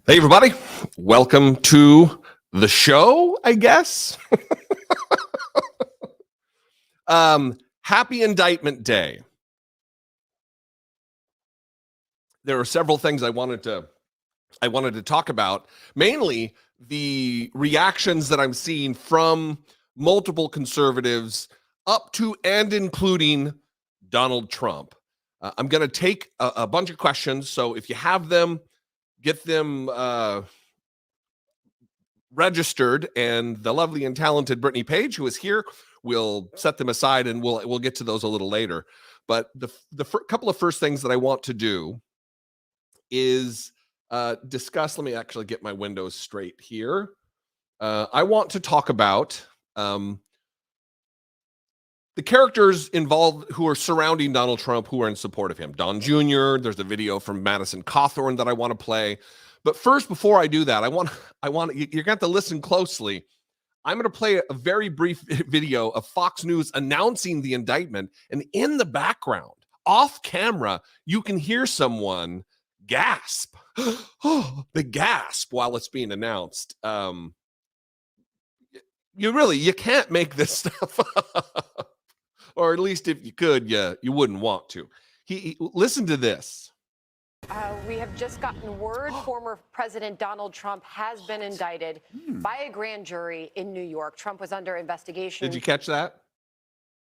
Hey, everybody. Welcome to the show, I guess. Happy Indictment Day. There are several things I wanted to talk about, mainly the reactions that I'm seeing from multiple conservatives up to and including Donald Trump. I'm going to take a bunch of questions, so if you have them, get them registered, and the lovely and talented Brittany Page, who is here, will set them aside, and we'll get to those a little later. But the couple of first things that I want to do is discuss. Let me actually get my windows straight here. I want to talk about the characters involved who are surrounding Donald Trump, who are in support of him. Don Jr., there's a video from Madison Cawthorn that I want to play. But first, before I do that, you're going to have to listen closely. I'm going to play a very brief video of Fox News announcing the indictment. And in the background, off camera, you can hear someone gasp. Oh, the gasp while it's being announced. You can't make this stuff up. Or at least if you could, you wouldn't want to. Listen to this. We have just gotten word former President Donald Trump has been indicted by a grand jury in New York. Trump was under investigation. Did you catch that?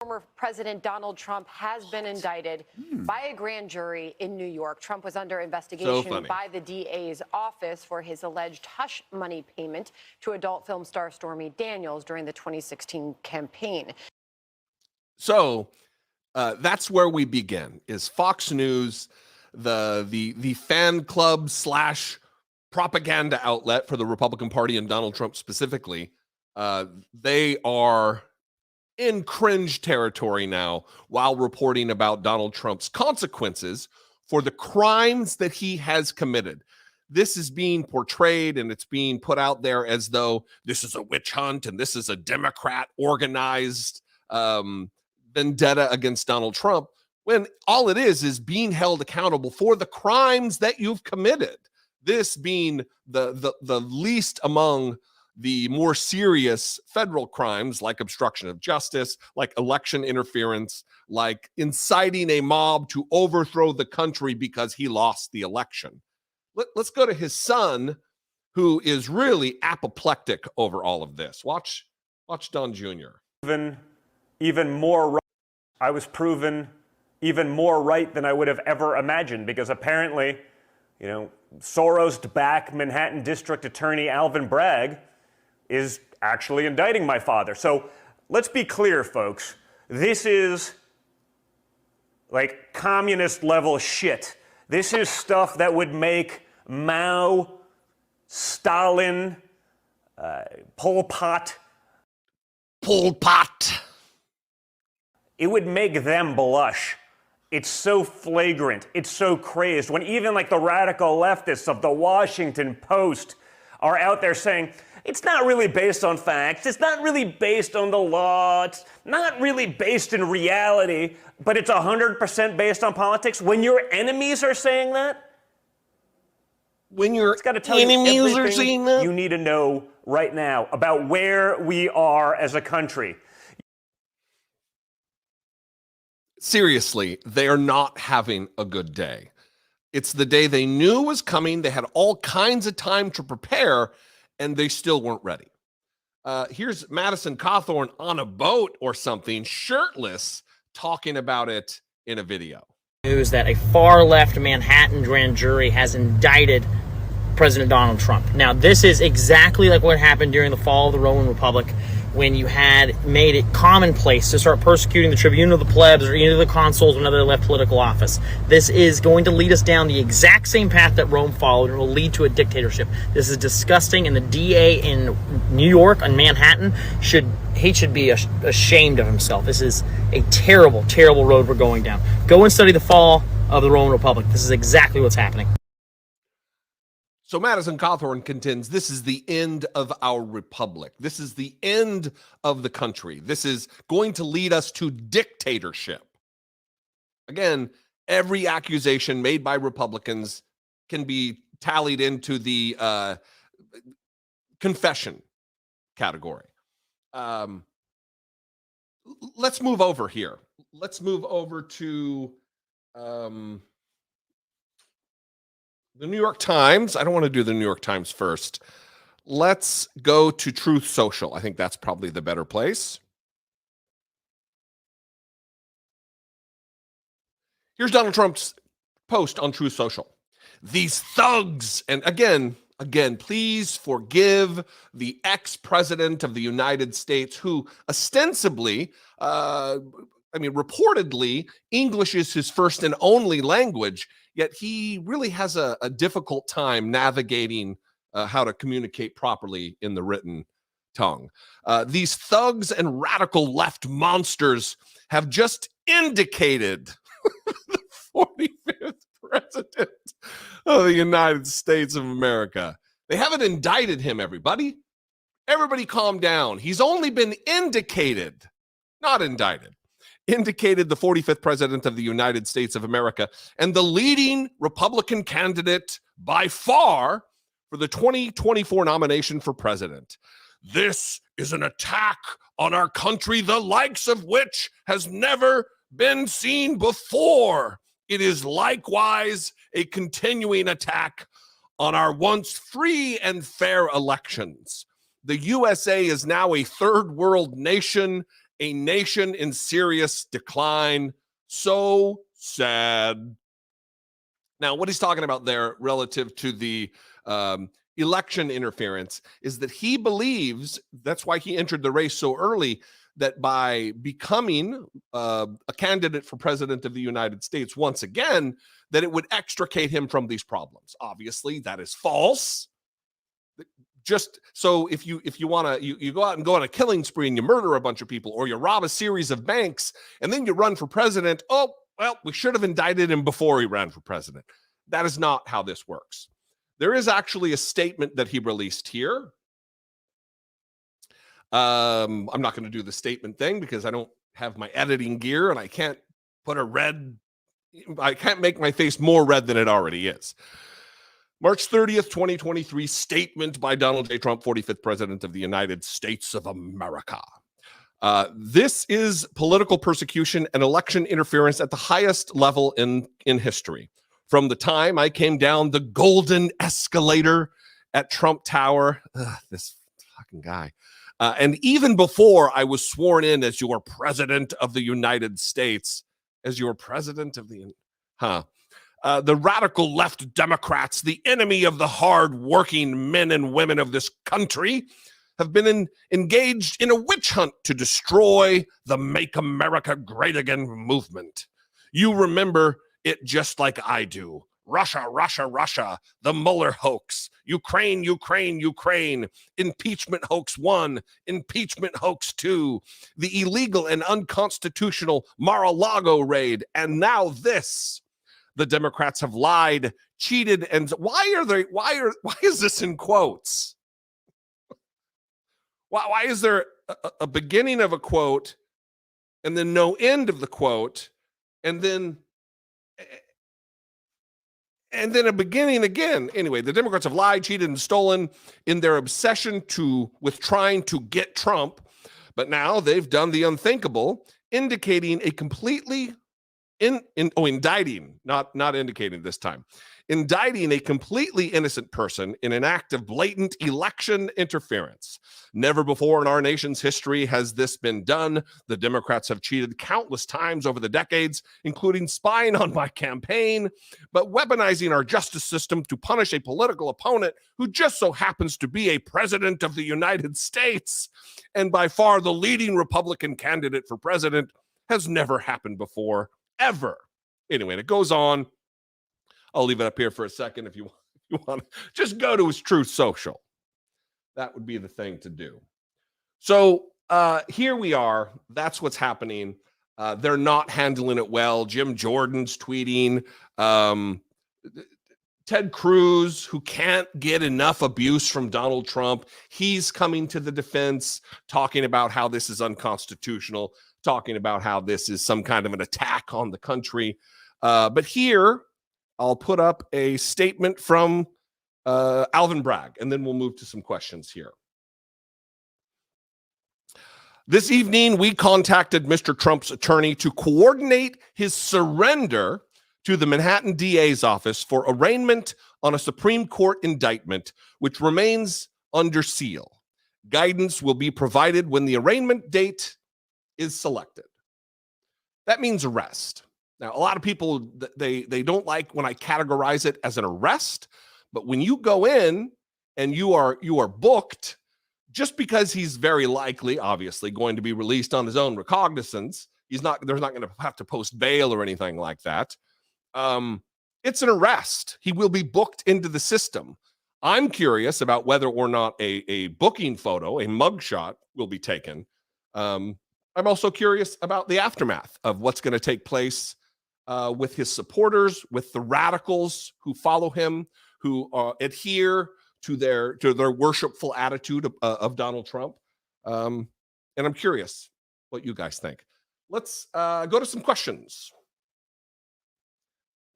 Former President Donald Trump has been indicted by a grand jury in New York. Trump was under investigation by the DA's office for his alleged hush money payment to adult film star Stormy Daniels during the 2016 campaign. So that's where we begin, is Fox News, the fan club / propaganda outlet for the Republican Party and Donald Trump specifically. They are in cringe territory now while reporting about Donald Trump's consequences for the crimes that he has committed. This is being portrayed and it's being put out there as though this is a witch hunt and this is a Democrat organized vendetta against Donald Trump, when all it is being held accountable for the crimes that you've committed. This being the least among the more serious federal crimes, like obstruction of justice, like election interference, like inciting a mob to overthrow the country because he lost the election. Let's go to his son, who is really apoplectic over all of this. Watch Don Jr. Even more right. I was proven even more right than I would have ever imagined, because apparently, Soros-backed Manhattan District Attorney Alvin Bragg is actually indicting my father. So let's be clear, folks. This is like communist level shit. This is stuff that would make Mao, Stalin, Pol Pot. It would make them blush. It's so flagrant. It's so crazed. When even like the radical leftists of the Washington Post are out there saying, it's not really based on facts. It's not really based on the law. It's not really based in reality, but it's 100% based on politics. When your enemies are saying that, it's got to tell you everything you need to know right now about where we are as a country. Seriously, they are not having a good day. It's the day they knew was coming. They had all kinds of time to prepare, and they still weren't ready. Here's Madison Cawthorn on a boat or something, shirtless, talking about it in a video. News that a far-left Manhattan grand jury has indicted President Donald Trump. Now, this is exactly like what happened during the fall of the Roman Republic, when you had made it commonplace to start persecuting the tribune of the plebs or either the consuls whenever they left political office. This is going to lead us down the exact same path that Rome followed, and will lead to a dictatorship. This is disgusting, and the DA in New York and Manhattan should be ashamed of himself. This is a terrible, terrible road we're going down. Go and study the fall of the Roman Republic. This is exactly what's happening. So Madison Cawthorn contends this is the end of our republic. This is the end of the country. This is going to lead us to dictatorship. Again, every accusation made by Republicans can be tallied into the confession category. Let's move over here. Let's move over to the New York Times. I don't want to do the New York Times first. Let's go to Truth Social. I think that's probably the better place. Here's Donald Trump's post on Truth Social. These thugs, and again, please forgive the ex-president of the United States who ostensibly, reportedly, English is his first and only language, yet he really has a difficult time navigating how to communicate properly in the written tongue. These thugs and radical left monsters have just indicated the 45th president of the United States of America. They haven't indicted him, everybody. Everybody calm down. He's only been indicated, not indicted. Indicated the 45th president of the United States of America and the leading Republican candidate by far for the 2024 nomination for president. This is an attack on our country, the likes of which has never been seen before. It is likewise a continuing attack on our once free and fair elections. The USA is now a third world nation, a nation in serious decline. So sad. Now, what he's talking about there relative to the election interference is that he believes, that's why he entered the race so early, that by becoming a candidate for president of the United States once again, that it would extricate him from these problems. Obviously, that is false. Just so if you want to, you go out and go on a killing spree and you murder a bunch of people, or you rob a series of banks and then you run for president. Oh, well, we should have indicted him before he ran for president. That is not how this works. There is actually a statement that he released here. I'm not going to do the statement thing because I don't have my editing gear and I can't make my face more red than it already is. March 30th, 2023, statement by Donald J. Trump, 45th president of the United States of America. This is political persecution and election interference at the highest level in history. From the time I came down the golden escalator at Trump Tower, this fucking guy, and even before I was sworn in as your president of the United States, the radical left Democrats, the enemy of the hard-working men and women of this country, have been engaged in a witch hunt to destroy the Make America Great Again movement. You remember it just like I do. Russia, Russia, Russia, the Mueller hoax, Ukraine, Ukraine, Ukraine, impeachment hoax 1, impeachment hoax 2, the illegal and unconstitutional Mar-a-Lago raid, and now this. The Democrats have lied, cheated, and why is this in quotes? Why is there a beginning of a quote and then no end of the quote and then a beginning again? Anyway, the Democrats have lied, cheated, and stolen in their obsession with trying to get Trump, but now they've done the unthinkable, indicating a completely indicting, not indicating this time, indicting a completely innocent person in an act of blatant election interference. Never before in our nation's history has this been done. The Democrats have cheated countless times over the decades, including spying on my campaign, but weaponizing our justice system to punish a political opponent who just so happens to be a president of the United States and by far the leading Republican candidate for president has never happened before. Ever. Anyway, and it goes on. I'll leave it up here for a second if you want to just go to his Truth Social. That would be the thing to do. So here we are. That's what's happening. They're not handling it well. Jim Jordan's tweeting. Ted Cruz, who can't get enough abuse from Donald Trump, he's coming to the defense, talking about how this is unconstitutional, talking about how this is some kind of an attack on the country. But here, I'll put up a statement from Alvin Bragg, and then we'll move to some questions here. This evening, we contacted Mr. Trump's attorney to coordinate his surrender to the Manhattan DA's office for arraignment on a Supreme Court indictment, which remains under seal. Guidance will be provided when the arraignment date is selected. That means arrest. Now, a lot of people, they don't like when I categorize it as an arrest, but when you go in and you are booked, just because he's very likely, obviously, going to be released on his own recognizance, they're not going to have to post bail or anything like that. It's an arrest. He will be booked into the system. I'm curious about whether or not a booking photo, a mugshot, will be taken. I'm also curious about the aftermath of what's going to take place with his supporters, with the radicals who follow him, who adhere to their worshipful attitude of Donald Trump. And I'm curious what you guys think. Let's go to some questions.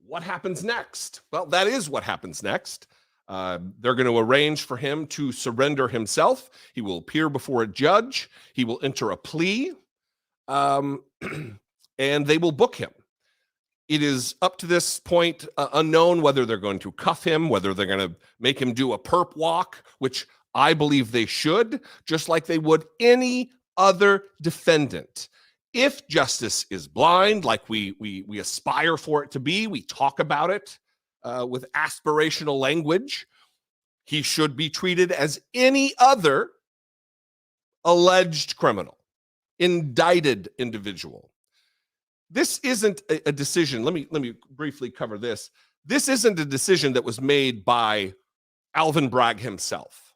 What happens next? Well, that is what happens next. They're going to arrange for him to surrender himself. He will appear before a judge. He will enter a plea, and they will book him. It is up to this point unknown whether they're going to cuff him, whether they're going to make him do a perp walk, which I believe they should, just like they would any other defendant. If justice is blind, like we aspire for it to be, we talk about it with aspirational language, he should be treated as any other alleged criminal, indicted individual. This isn't a decision. Let me briefly cover this. This isn't a decision that was made by Alvin Bragg himself.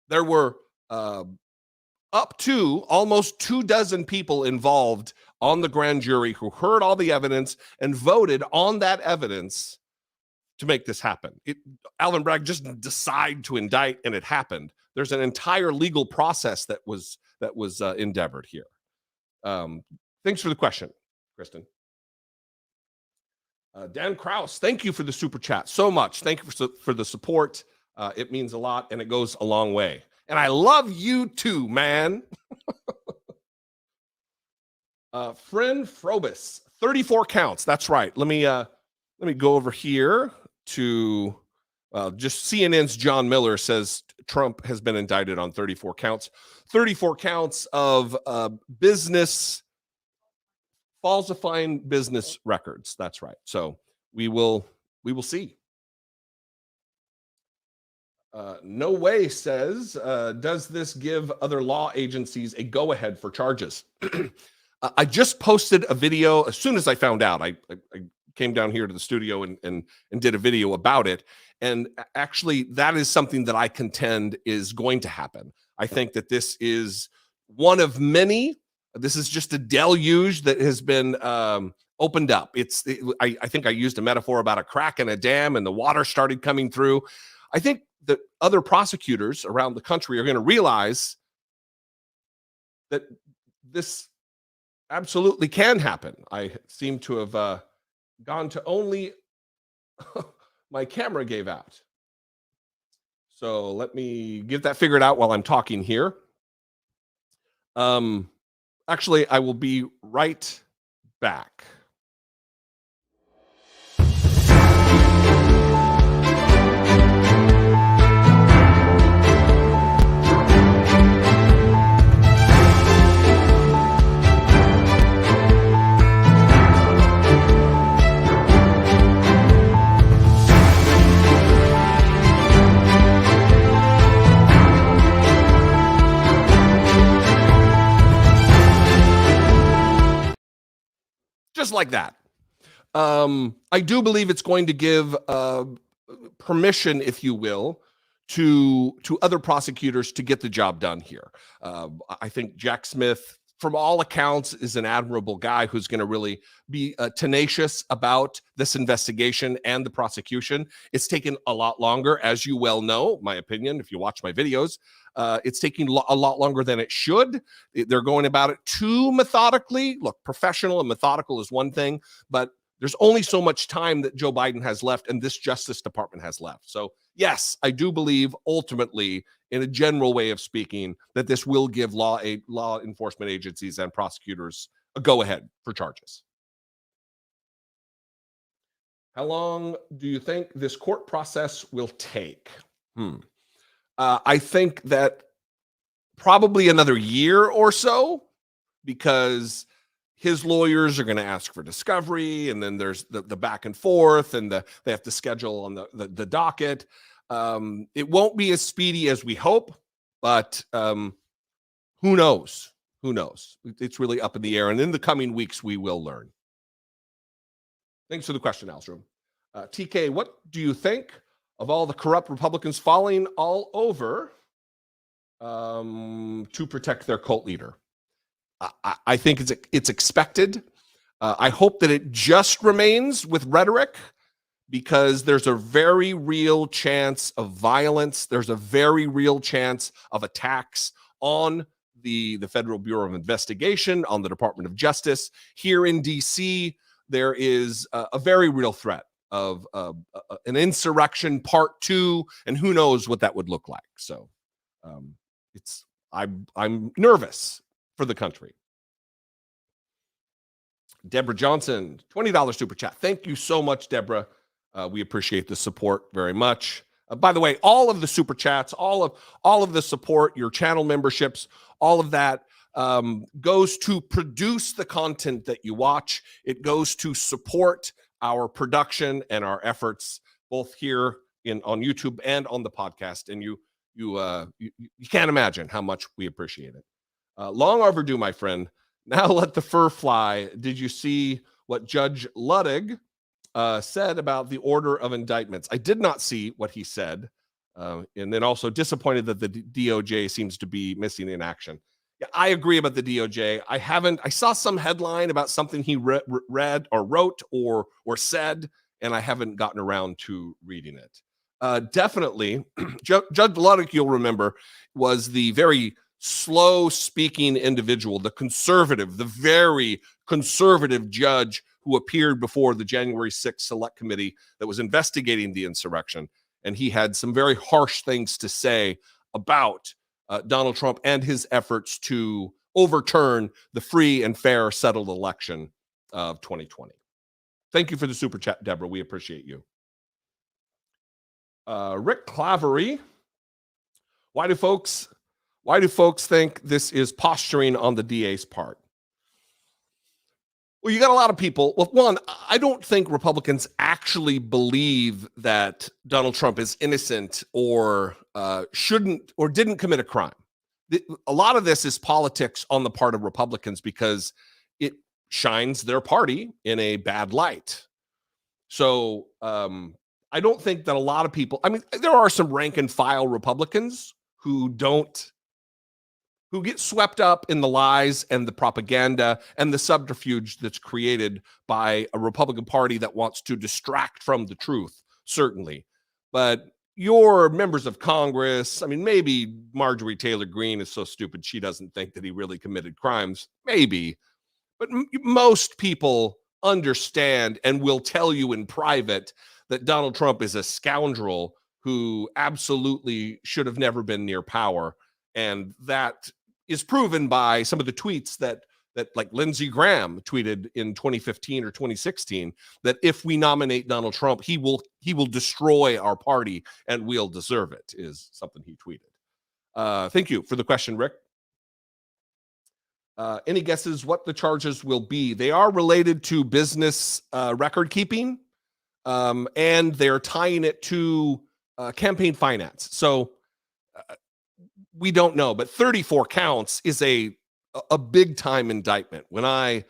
There were up to almost 24 people involved on the grand jury who heard all the evidence and voted on that evidence to make this happen. Alvin Bragg just decided to indict, and it happened. There's an entire legal process that was endeavored here. Thanks for the question, Kristen. Dan Krause, thank you for the super chat so much. Thank you for the support. It means a lot, and it goes a long way. And I love you too, man. Friend Frobus, 34 counts. That's right. Let me go over here to just CNN's John Miller says Trump has been indicted on 34 counts. 34 counts of business falsifying business records. That's right. So we will see. No way says, does this give other law agencies a go-ahead for charges? I just posted a video as soon as I found out. I came down here to the studio and did a video about it. And actually, that is something that I contend is going to happen. I think that this is one of many. This is just a deluge that has been opened up. I think I used a metaphor about a crack in a dam and the water started coming through. I think that other prosecutors around the country are going to realize that this absolutely can happen. I seem to have gone to only my camera gave out. So let me get that figured out while I'm talking here. Actually, I will be right back. Just like that. I do believe it's going to give permission, if you will, to other prosecutors to get the job done here. I think Jack Smith, from all accounts, is an admirable guy who's going to really be tenacious about this investigation and the prosecution. It's taken a lot longer, as you well know, my opinion, if you watch my videos. It's taking a lot longer than it should. They're going about it too methodically. Look, professional and methodical is one thing, but there's only so much time that Joe Biden has left and this Justice Department has left. So yes, I do believe ultimately, in a general way of speaking, that this will give law enforcement agencies and prosecutors a go-ahead for charges. How long do you think this court process will take? I think that probably another year or so, because his lawyers are going to ask for discovery, and then there's the back and forth, and they have to schedule on the docket. It won't be as speedy as we hope, but who knows? Who knows? It's really up in the air, and in the coming weeks, we will learn. Thanks for the question, Alstrom. TK, what do you think of all the corrupt Republicans falling all over to protect their cult leader? I think it's expected. I hope that it just remains with rhetoric, because there's a very real chance of violence. There's a very real chance of attacks on the Federal Bureau of Investigation, on the Department of Justice. Here in D.C., there is a very real threat of an insurrection part 2, and who knows what that would look like. So I'm nervous for the country. Deborah Johnson, $20 super chat. Thank you so much, Deborah. We appreciate the support very much. By the way, all of the super chats, all of the support, your channel memberships, all of that goes to produce the content that you watch. It goes to support our production and our efforts, both here on YouTube and on the podcast. And you can't imagine how much we appreciate it. Long overdue, my friend. Now let the fur fly. Did you see what Judge Ludwig said about the order of indictments? I did not see what he said. And then also disappointed that the DOJ seems to be missing in action. Yeah, I agree about the DOJ. I saw some headline about something he read or wrote or said, and I haven't gotten around to reading it. Definitely, Judge Ludwig, you'll remember, was the very slow-speaking individual, the very conservative judge who appeared before the January 6th Select Committee that was investigating the insurrection. And he had some very harsh things to say about Donald Trump and his efforts to overturn the free and fair settled election of 2020. Thank you for the super chat, Deborah. We appreciate you. Rick Clavery, why do folks think this is posturing on the DA's part? Well, you got a lot of people. Well, one, I don't think Republicans actually believe that Donald Trump is innocent or shouldn't or didn't commit a crime. A lot of this is politics on the part of Republicans because it shines their party in a bad light. So I don't think that a lot of people, I mean, there are some rank and file Republicans who get swept up in the lies and the propaganda and the subterfuge that's created by a Republican Party that wants to distract from the truth, certainly. But your members of Congress, I mean, maybe Marjorie Taylor Greene is so stupid she doesn't think that he really committed crimes. Maybe. But most people understand and will tell you in private that Donald Trump is a scoundrel who absolutely should have never been near power. And that is proven by some of the tweets that like Lindsey Graham tweeted in 2015 or 2016, that if we nominate Donald Trump, he will destroy our party and we'll deserve it, is something he tweeted. Thank you for the question, Rick. Any guesses what the charges will be? They are related to business record keeping, and they're tying it to campaign finance. So we don't know, but 34 counts is a big time indictment. When I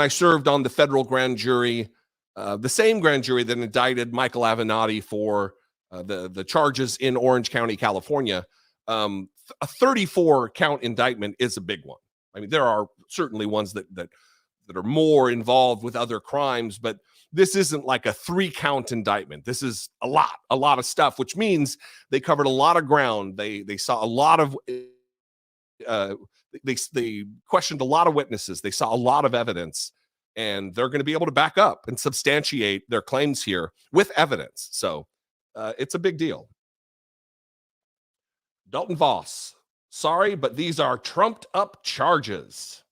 served on the federal grand jury, the same grand jury that indicted Michael Avenatti for the charges in Orange County, California, a 34 count indictment is a big one. I mean, there are certainly ones that are more involved with other crimes, but this isn't like a 3-count indictment. This is a lot of stuff, which means they covered a lot of ground. They saw a lot of, they questioned a lot of witnesses. They saw a lot of evidence. and they're going to be able to back up and substantiate their claims here with evidence. So it's a big deal. Dalton Voss, sorry, but these are trumped up charges.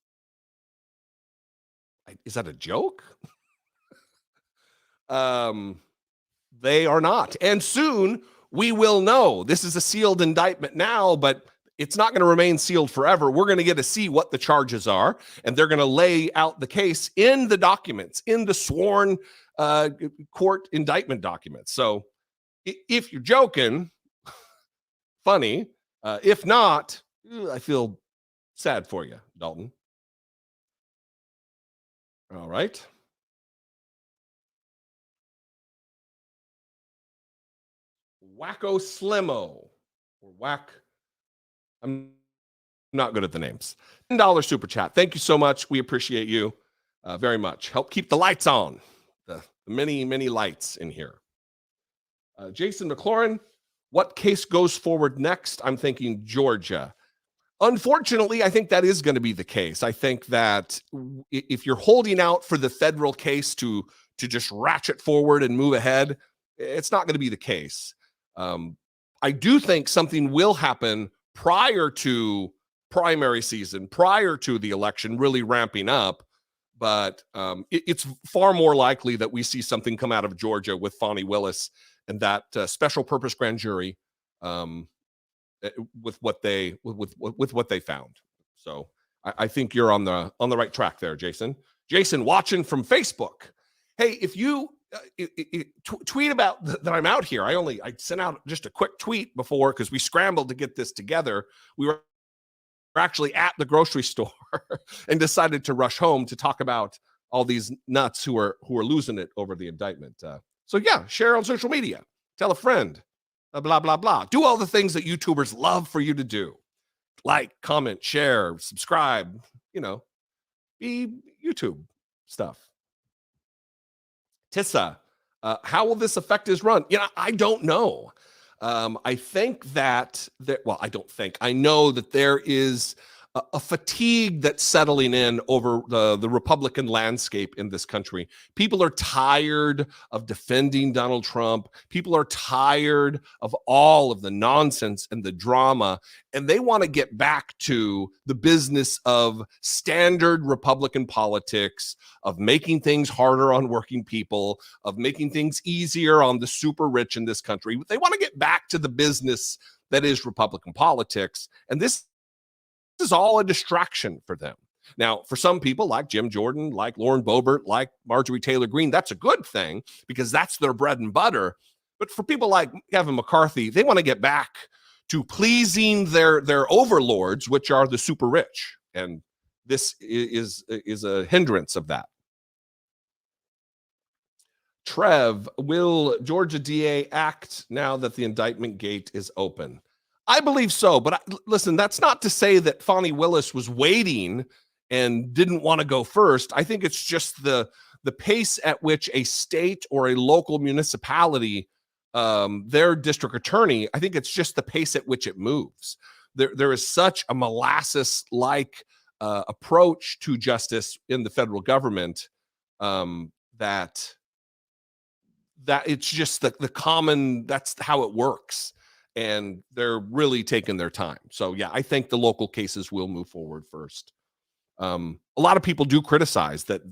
Is that a joke? They are not. And soon we will know. This is a sealed indictment now, but it's not going to remain sealed forever. We're going to get to see what the charges are, and they're going to lay out the case in the documents, in the sworn court indictment documents. So if you're joking, funny. If not, I feel sad for you, Dalton. All right. Wacko Slimo or Whack. I'm not good at the names. $10 super chat. Thank you so much. We appreciate you very much. Help keep the lights on. The many, many lights in here. Jason McLaurin, what case goes forward next? I'm thinking Georgia. Unfortunately, I think that is going to be the case. I think that if you're holding out for the federal case to just ratchet forward and move ahead, it's not going to be the case. I do think something will happen prior to primary season, prior to the election really ramping up. But it's far more likely that we see something come out of Georgia with Fani Willis and that special purpose grand jury with what they found. So I think you're on the right track there, Jason. Jason watching from Facebook. Hey, if you tweet about that I'm out here. I sent out just a quick tweet before because we scrambled to get this together. We were actually at the grocery store and decided to rush home to talk about all these nuts who are losing it over the indictment. So yeah, share on social media, tell a friend, blah, blah, blah. Do all the things that YouTubers love for you to do. Like, comment, share, subscribe, be YouTube stuff. Tissa, how will this affect his run? I don't know. I think I know that there is a fatigue that's settling in over the Republican landscape in this country. People are tired of defending Donald Trump. People are tired of all of the nonsense and the drama, and they want to get back to the business of standard Republican politics, of making things harder on working people, of making things easier on the super rich in this country. They want to get back to the business that is Republican politics, and this is all a distraction for them. Now, for some people like Jim Jordan, like Lauren Boebert, like Marjorie Taylor Greene, that's a good thing because that's their bread and butter. But for people like Kevin McCarthy, they want to get back to pleasing their overlords, which are the super rich. And this is a hindrance of that. Trev, will Georgia DA act now that the indictment gate is open? I believe so, but listen, that's not to say that Fani Willis was waiting and didn't want to go first. I think it's just the pace at which a state or a local municipality, their district attorney, I think it's just the pace at which it moves. There is such a molasses-like approach to justice in the federal government that it's just the common, that's how it works. And they're really taking their time. So, yeah, I think the local cases will move forward first. A lot of people do criticize that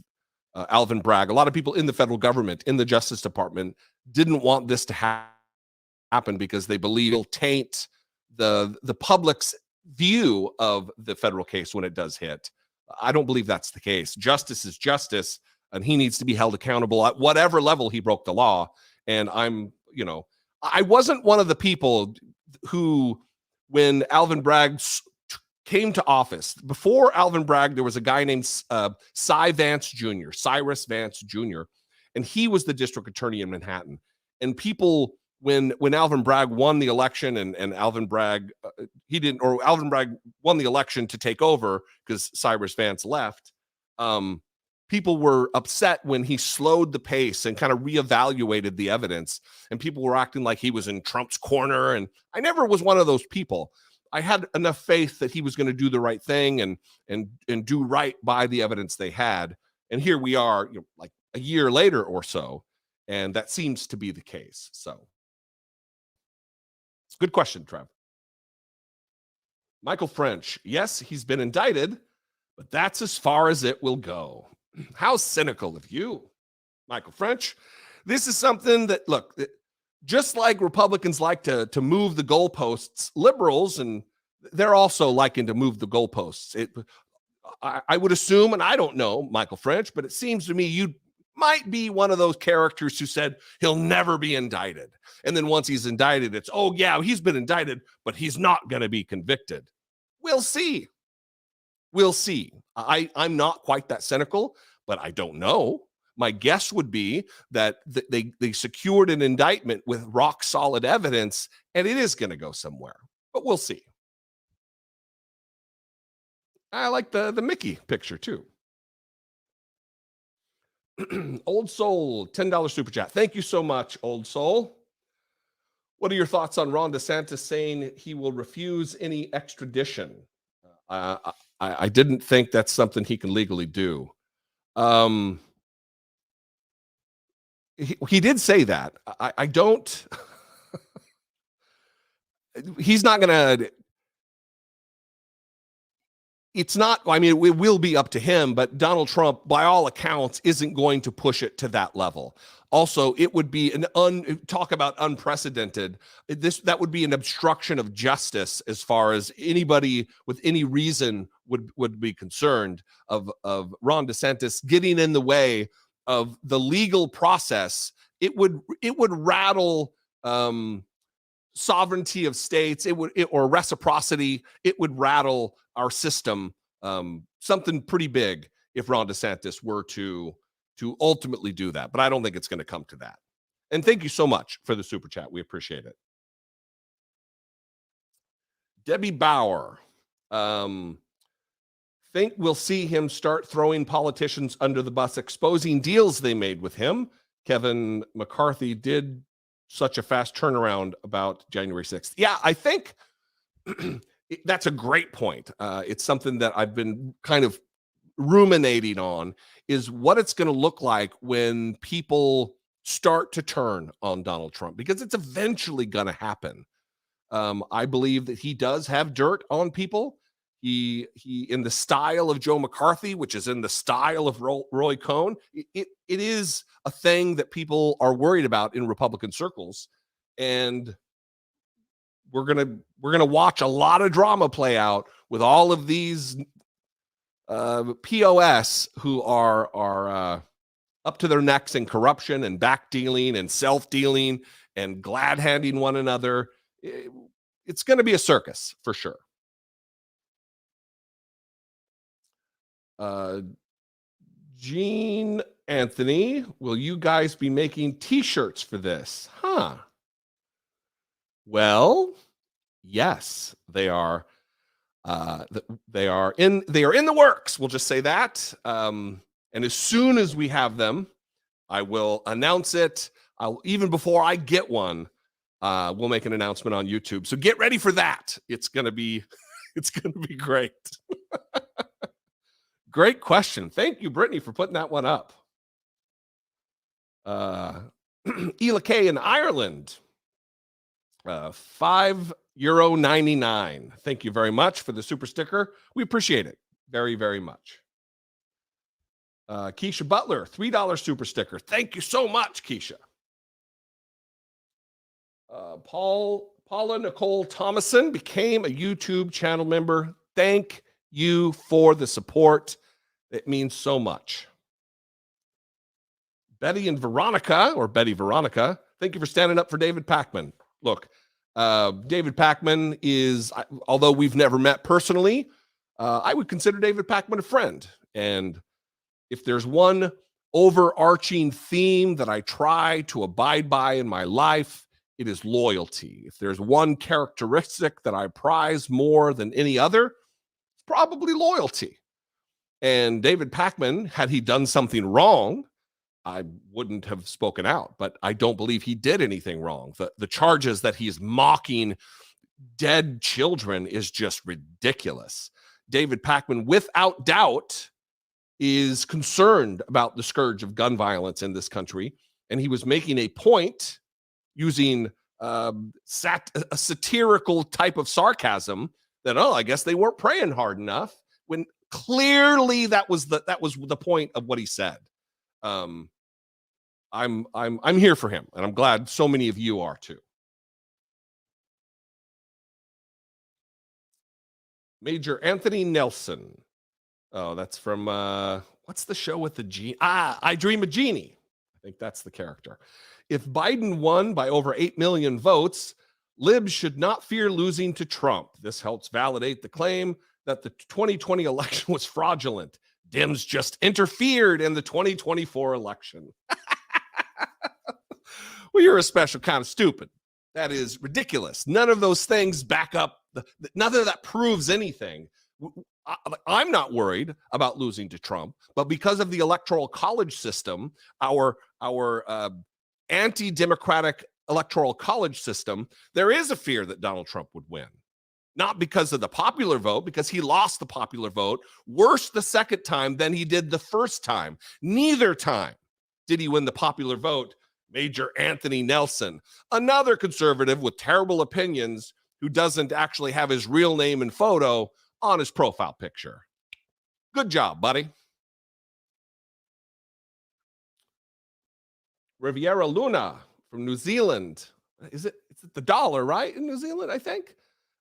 Alvin Bragg, a lot of people in the federal government, in the Justice Department, didn't want this to happen because they believe it'll taint the public's view of the federal case when it does hit. I don't believe that's the case. Justice is justice, and he needs to be held accountable at whatever level he broke the law. And I wasn't one of the people who, when Alvin Bragg came to office, before Alvin Bragg, there was a guy named Cyrus Vance Jr., and he was the district attorney in Manhattan. And people, when Alvin Bragg won the election and Alvin Bragg, Alvin Bragg won the election to take over because Cyrus Vance left, people were upset when he slowed the pace and kind of reevaluated the evidence, and people were acting like he was in Trump's corner. And I never was one of those people. I had enough faith that he was going to do the right thing and do right by the evidence they had. And here we are, like a year later or so, and that seems to be the case. So it's a good question, Trev. Michael French, yes, he's been indicted, but that's as far as it will go. How cynical of you, Michael French. This is something that, look, just like Republicans like to move the goalposts, liberals, and they're also liking to move the goalposts. I would assume, and I don't know, Michael French, but it seems to me you might be one of those characters who said he'll never be indicted. And then once he's indicted, it's, oh, yeah, he's been indicted, but he's not going to be convicted. We'll see. We'll see. I'm not quite that cynical, but I don't know. My guess would be that they secured an indictment with rock solid evidence, and it is going to go somewhere. But we'll see. I like the Mickey picture too. Old Soul, $10 super chat. Thank you so much, Old Soul. What are your thoughts on Ron DeSantis saying he will refuse any extradition? I didn't think that's something he can legally do. He did say that. I don't. He's not going to. It's not, I mean, it will be up to him, but Donald Trump, by all accounts, isn't going to push it to that level. Also, it would be talk about unprecedented. That would be an obstruction of justice as far as anybody with any reason would be concerned of Ron DeSantis getting in the way of the legal process. It would rattle sovereignty of states. Or reciprocity. It would rattle our system, something pretty big if Ron DeSantis were to ultimately do that. But I don't think it's going to come to that. And thank you so much for the super chat. We appreciate it. Debbie Bauer, think we'll see him start throwing politicians under the bus, exposing deals they made with him. Kevin McCarthy did such a fast turnaround about January 6th. Yeah, I think that's a great point. It's something that I've been kind of ruminating on, is what it's going to look like when people start to turn on Donald Trump, because it's eventually going to happen. I believe that he does have dirt on people. He in the style of Joe McCarthy, which is in the style of Roy Cohn. It is a thing that people are worried about in Republican circles, and we're gonna watch a lot of drama play out with all of these POS who are up to their necks in corruption and back dealing and self dealing and glad handing one another. It's going to be a circus for sure. Gene Anthony, will you guys be making t-shirts for this? Huh. Well, yes, they are. They are in the works. We'll just say that. And as soon as we have them, I will announce it. Even before I get one, we'll make an announcement on YouTube. So get ready for that. It's gonna be great. Great question. Thank you, Brittany, for putting that one up. Ela K in Ireland. €5.99. Thank you very much for the super sticker. We appreciate it very, very much. Keisha Butler, $3 super sticker. Thank you so much, Keisha. Paula Nicole Thomason became a YouTube channel member. Thank you for the support. It means so much. Betty Veronica, thank you for standing up for David Pakman. Look, David Pakman is, although we've never met personally, I would consider David Pakman a friend. And if there's one overarching theme that I try to abide by in my life, it is loyalty. If there's one characteristic that I prize more than any other, it's probably loyalty. And David Pakman, had he done something wrong, I wouldn't have spoken out, but I don't believe he did anything wrong. The charges that he's mocking dead children is just ridiculous. David Pakman, without doubt, is concerned about the scourge of gun violence in this country, and he was making a point using a satirical type of sarcasm that, I guess they weren't praying hard enough, when clearly that was the point of what he said. I'm here for him, and I'm glad so many of you are too. Major Anthony Nelson. Oh, that's from what's the show with the genie? I Dream of Jeannie. I think that's the character. If Biden won by over 8 million votes, libs should not fear losing to Trump. This helps validate the claim that the 2020 election was fraudulent. Dems just interfered in the 2024 election. Well, you're a special kind of stupid. That is ridiculous. None of those things back up. None of that proves anything. I'm not worried about losing to Trump, but because of the electoral college system, our anti-democratic electoral college system, there is a fear that Donald Trump would win. Not because of the popular vote, because he lost the popular vote worse the second time than he did the first time. Neither time did he win the popular vote. Major Anthony Nelson, another conservative with terrible opinions who doesn't actually have his real name and photo on his profile picture. Good job, buddy. Riviera Luna from New Zealand. Is it the dollar, right? In New Zealand, I think.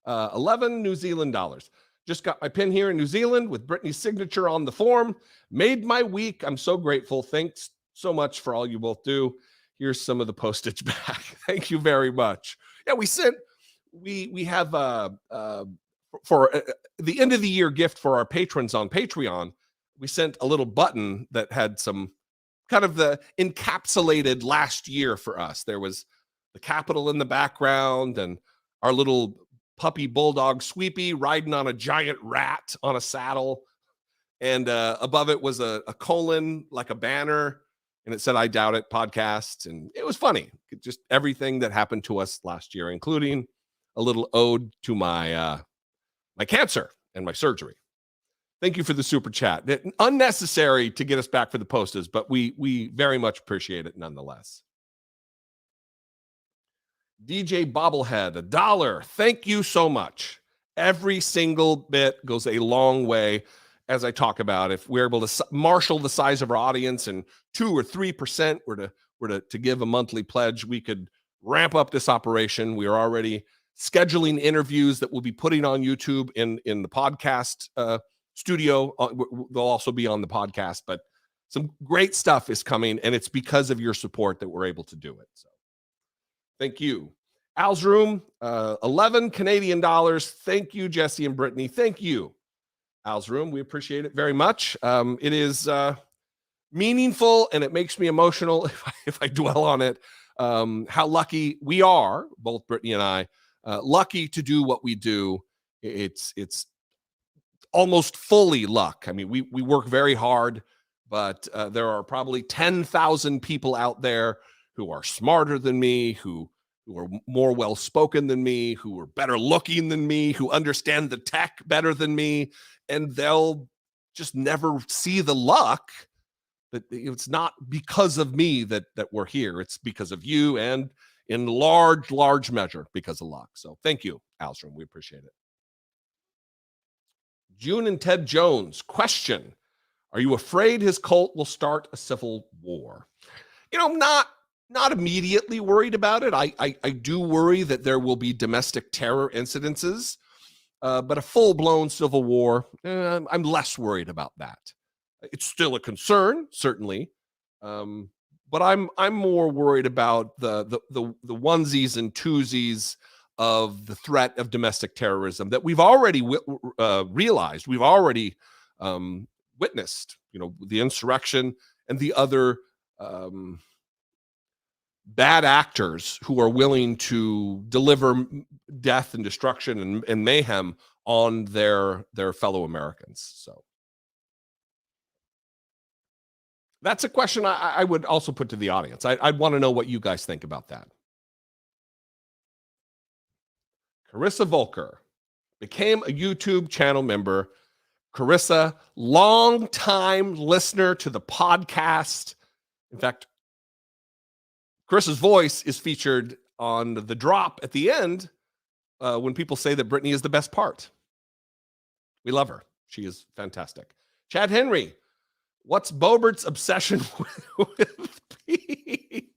11 New Zealand dollars. Just got my pin here in New Zealand with Brittany's signature on the form. Made my week. I'm so grateful. Thanks so much for all you both do. Here's some of the postage back. Thank you very much. Yeah, we have for the end of the year gift for our patrons on Patreon. We sent a little button that had some kind of the encapsulated last year for us. There was the Capitol in the background and our little puppy bulldog Sweepy riding on a giant rat on a saddle. And above it was a colon, like a banner. And it said, I doubt it, podcast. And it was funny. Just everything that happened to us last year, including a little ode to my my cancer and my surgery. Thank you for the super chat. Unnecessary to get us back for the postage, but we very much appreciate it nonetheless. DJ Bobblehead, $1. Thank you so much. Every single bit goes a long way. As I talk about, if we're able to marshal the size of our audience and 2 or 3% were to give a monthly pledge, we could ramp up this operation. We are already scheduling interviews that we'll be putting on YouTube in the podcast studio. They'll also be on the podcast, but some great stuff is coming, and it's because of your support that we're able to do it. So thank you. Al's Room, 11 Canadian dollars. Thank you, Jesse and Brittany. Thank you. Al's Room, we appreciate it very much. It is meaningful, and it makes me emotional if I dwell on it. How lucky we are, both Brittany and I, lucky to do what we do. It's almost fully luck. I mean, we work very hard, but there are probably 10,000 people out there who are smarter than me, who are more well-spoken than me, who are better looking than me, who understand the tech better than me, and they'll just never see the luck. That it's not because of me that we're here. It's because of you, and in large measure because of luck. So thank you, Alstrom. We appreciate it. June and Ted Jones, question. Are you afraid his cult will start a civil war? Not immediately worried about it. I do worry that there will be domestic terror incidences, but a full-blown civil war, I'm less worried about that. It's still a concern, certainly, but I'm more worried about the onesies and twosies of the threat of domestic terrorism that we've already realized. We've already witnessed, the insurrection and the other bad actors who are willing to deliver death and destruction and mayhem on their fellow Americans. So that's a question I would also put to the audience. I'd want to know what you guys think about that. Carissa Volker became a YouTube channel member. Carissa, long-time listener to the podcast. In fact, Carissa's voice is featured on the drop at the end when people say that Brittany is the best part. We love her. She is fantastic. Chad Henry, what's Boebert's obsession with pee?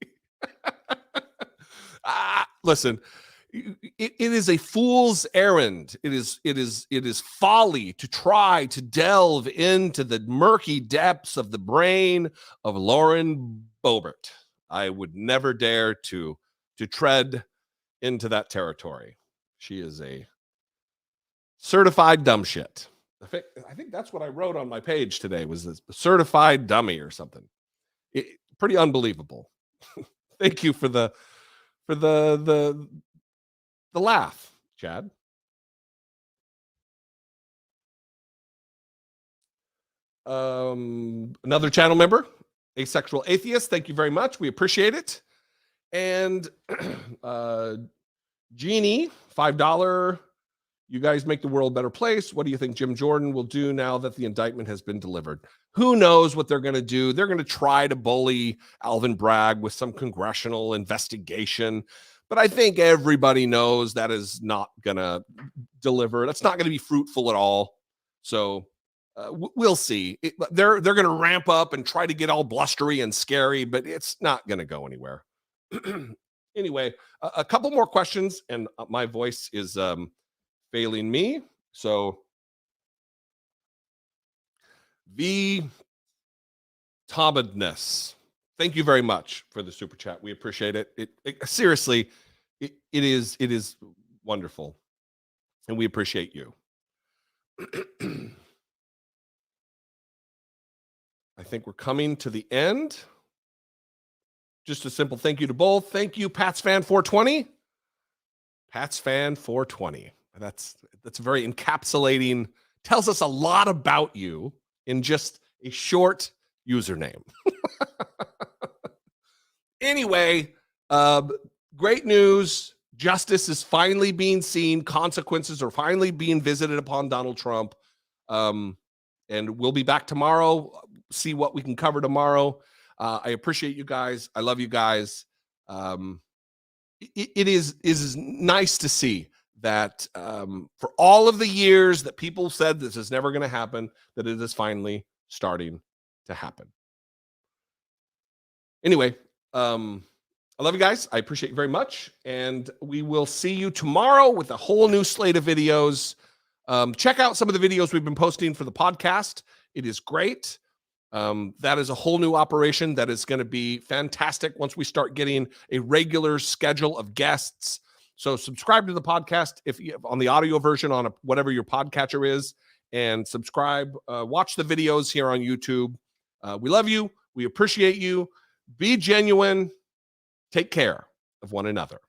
Listen, it is a fool's errand. It is folly to try to delve into the murky depths of the brain of Lauren Boebert. I would never dare to tread into that territory. She is a certified dumb shit. I think that's what I wrote on my page today, was this certified dummy or something. Pretty unbelievable. Thank you for the laugh, Chad. Another channel member, Asexual Atheist. Thank you very much. We appreciate it. And Jeannie, $5. You guys make the world a better place. What do you think Jim Jordan will do now that the indictment has been delivered? Who knows what they're going to do? They're going to try to bully Alvin Bragg with some congressional investigation. But I think everybody knows that is not going to deliver. That's not going to be fruitful at all. So we'll see. They're going to ramp up and try to get all blustery and scary, but it's not going to go anywhere. Anyway, a couple more questions, and my voice is failing me. So V Tomedness, thank you very much for the super chat. We appreciate it. Seriously, it is wonderful, and we appreciate you. I think we're coming to the end. Just a simple thank you to both. Thank you, Pats Fan 420. Pats Fan 420. That's very encapsulating. Tells us a lot about you in just a short username. Anyway, great news. Justice is finally being seen. Consequences are finally being visited upon Donald Trump. And we'll be back tomorrow. See what we can cover tomorrow. I appreciate you guys. I love you guys. It is nice to see that for all of the years that people said this is never going to happen, that it is finally starting to happen. Anyway, I love you guys. I appreciate you very much. And we will see you tomorrow with a whole new slate of videos. Check out some of the videos we've been posting for the podcast. It is great. That is a whole new operation that is going to be fantastic once we start getting a regular schedule of guests. So subscribe to the podcast if you on the audio version on whatever your podcatcher is, and subscribe. Watch the videos here on YouTube. We love you. We appreciate you. Be genuine. Take care of one another.